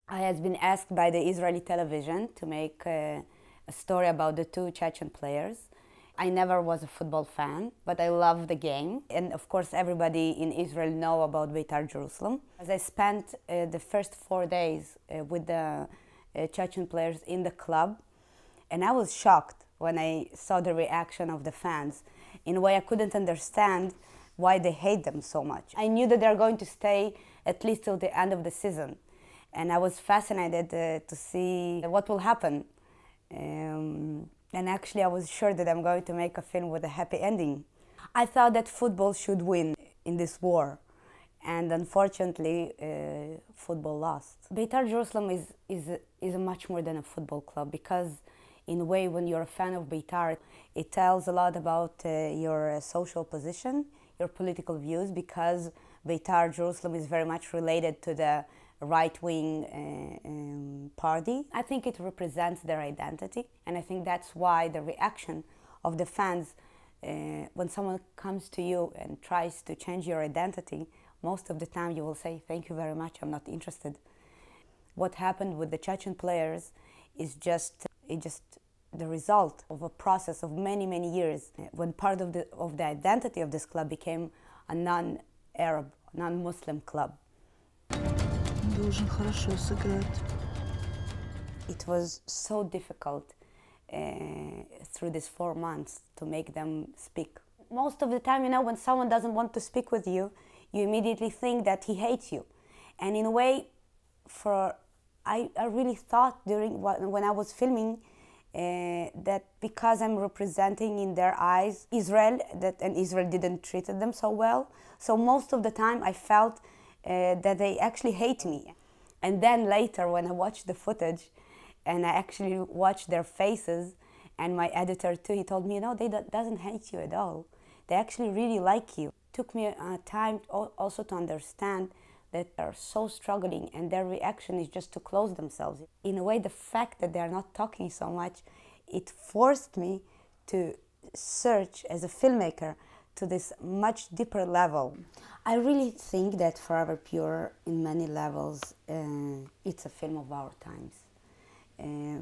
I has been asked by the Israeli television to make a story about the two Chechen players. I never was a football fan, but I love the game. And of course, everybody in Israel know about Beitar Jerusalem. As I spent the first 4 days with the Chechen players in the club, and I was shocked when I saw the reaction of the fans. In a way, I couldn't understand why they hate them so much. I knew that they're going to stay at least till the end of the season. And I was fascinated to see what will happen. And actually, I was sure that I'm going to make a film with a happy ending. I thought that football should win in this war. And unfortunately, football lost. Beitar Jerusalem is much more than a football club, because in a way, when you're a fan of Beitar, it tells a lot about your social position, your political views, because Beitar Jerusalem is very much related to the right-wing party. I think it represents their identity, and I think that's why the reaction of the fans when someone comes to you and tries to change your identity, most of the time you will say, "Thank you very much, I'm not interested." What happened with the Chechen players is just the result of a process of many, many years, when part of the identity of this club became a non-Arab, non-Muslim club. Должен хорошо сыграть. It was so difficult through these 4 months to make them speak. Most of the time, when someone doesn't want to speak with you, you immediately think that he hates you. And in a way, I really thought when I was filming that because I'm representing in their eyes Israel, and Israel didn't treat them so well. So most of the time I felt that they actually hate me. And then later, when I watched the footage and I actually watched their faces, and my editor too, he told me, they doesn't hate you at all. They actually really like you. It took me time also to understand that they're so struggling, and their reaction is just to close themselves. In a way, the fact that they're not talking so much, it forced me to search as a filmmaker to this much deeper level. I really think that Forever Pure, in many levels, it's a film of our times.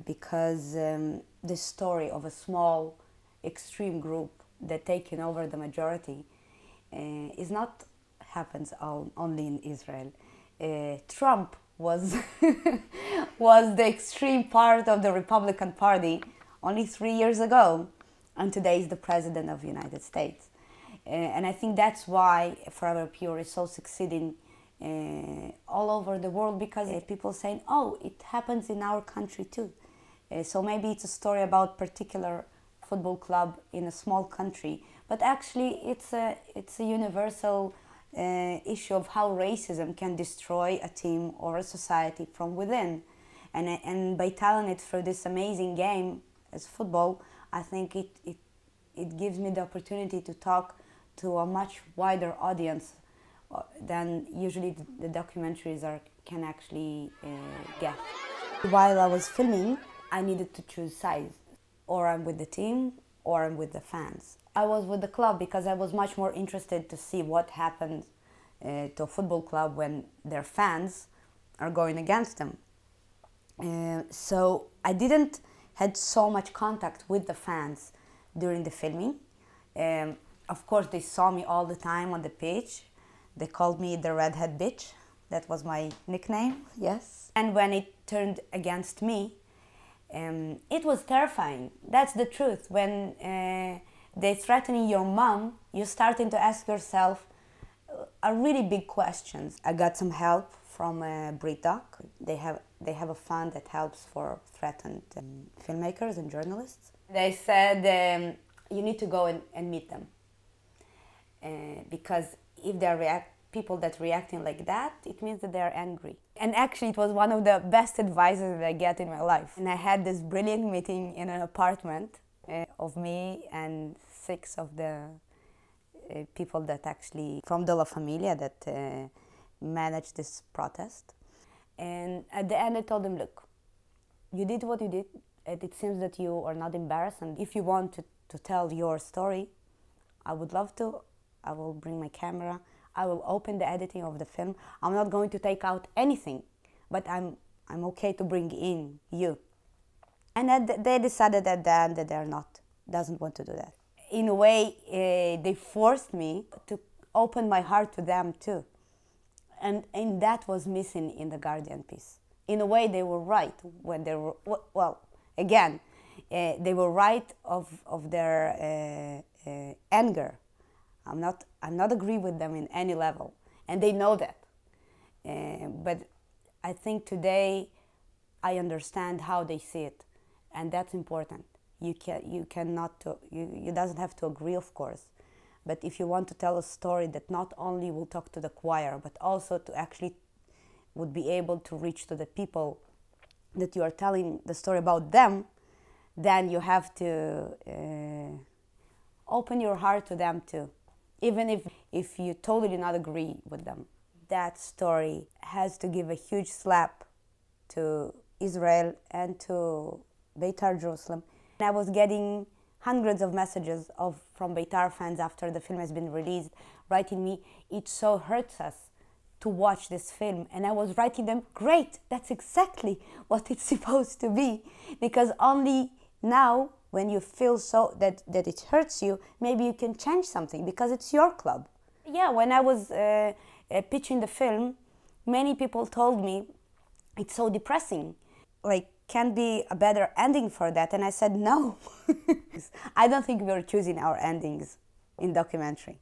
Because the story of a small, extreme group that taken over the majority is not happens only in Israel. Trump was was the extreme part of the Republican Party only 3 years ago, and today is the president of the United States. And I think that's why Forever Pure is so succeeding all over the world, because people saying, "Oh, it happens in our country too." So maybe it's a story about particular football club in a small country, but actually it's a universal issue of how racism can destroy a team or a society from within. And by telling it through this amazing game as football, I think it gives me the opportunity to talk to a much wider audience than usually the documentaries can actually get. While I was filming, I needed to choose sides. Or I'm with the team, or I'm with the fans. I was with the club because I was much more interested to see what happens to a football club when their fans are going against them. So I didn't had so much contact with the fans during the filming. Of course, they saw me all the time on the pitch. They called me the redhead bitch. That was my nickname, yes. And when it turned against me, it was terrifying. That's the truth. When they're threatening your mom, you're starting to ask yourself a really big questions. I got some help from BritDoc. They have a fund that helps for threatened filmmakers and journalists. They said you need to go and meet them, because if they're people that reacting like that, it means that they're angry. And actually, it was one of the best advices that I get in my life. And I had this brilliant meeting in an apartment of me and 6 of the people that actually, from the La Familia, that managed this protest. And at the end, I told them, look, you did what you did, and it seems that you are not embarrassed. And if you want to tell your story, I would love to. I will bring my camera. I will open the editing of the film. I'm not going to take out anything, but I'm I'm okay to bring in you. And then they decided at the end that they're not, doesn't want to do that. In a way, they forced me to open my heart to them too. And that was missing in the Guardian piece. In a way, they were right when they were, well, again, they were right of their anger. I'm not agree with them in any level, and they know that. But I think today I understand how they see it, and that's important. You doesn't have to agree, of course, but if you want to tell a story that not only will talk to the choir, but also to actually would be able to reach to the people that you are telling the story about them, then you have to open your heart to them too, even if you totally not agree with them. That story has to give a huge slap to Israel and to Beitar Jerusalem. I was getting hundreds of messages from Beitar fans after the film has been released, writing me, it so hurts us to watch this film. And I was writing them, great, that's exactly what it's supposed to be. Because only now, when you feel so that it hurts you, maybe you can change something because it's your club. Yeah, when I was pitching the film, many people told me, it's so depressing. Like, can't be a better ending for that. And I said, no. I don't think we're choosing our endings in documentary.